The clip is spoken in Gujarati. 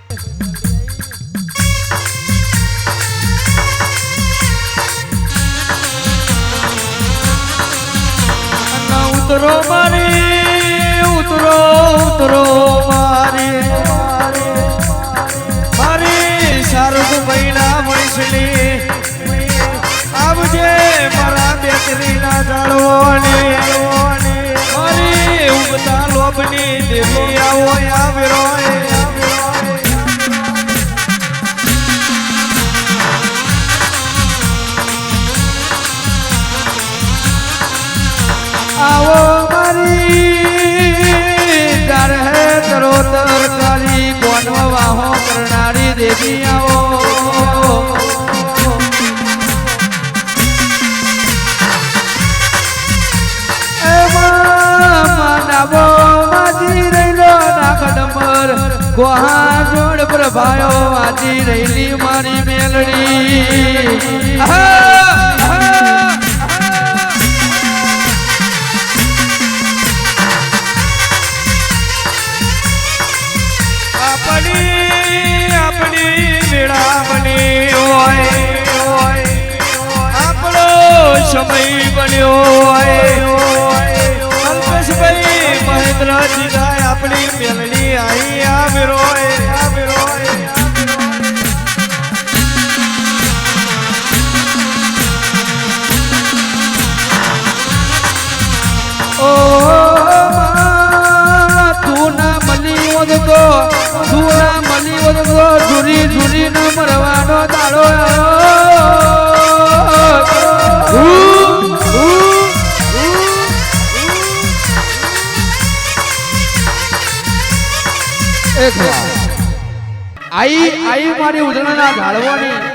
ઉતરો મારી ઉતરો ઉતરો મારી મારી શારદ મહિના મણસલી આવજે મારા બેટરી ના જાળવાની મારી ઉગતા લોભની દેવી આવો આવ્યો આવો મારી તાર હે તરોતર કાલી કોનો વાહો કરનારી દેવી આવો માનાવો માજી રહીલો નાગડમર કોહા જોડ પ્રભાયો આજી રહેલી મારી મેલડી આપણી વેળા બની હોય આપણો સમય બન્યો હોય અલ્પેશભાઈ મહેન્દ્રજી ગાય આપણી મેલડી આઈ આવ્યો ઓ તું ના મળી વધતો ધૂળા મળી વધતો ઝુરી ઝુરી ન મરવાનો દાડો આઈ મારી ઉધણાના ઝાડવાની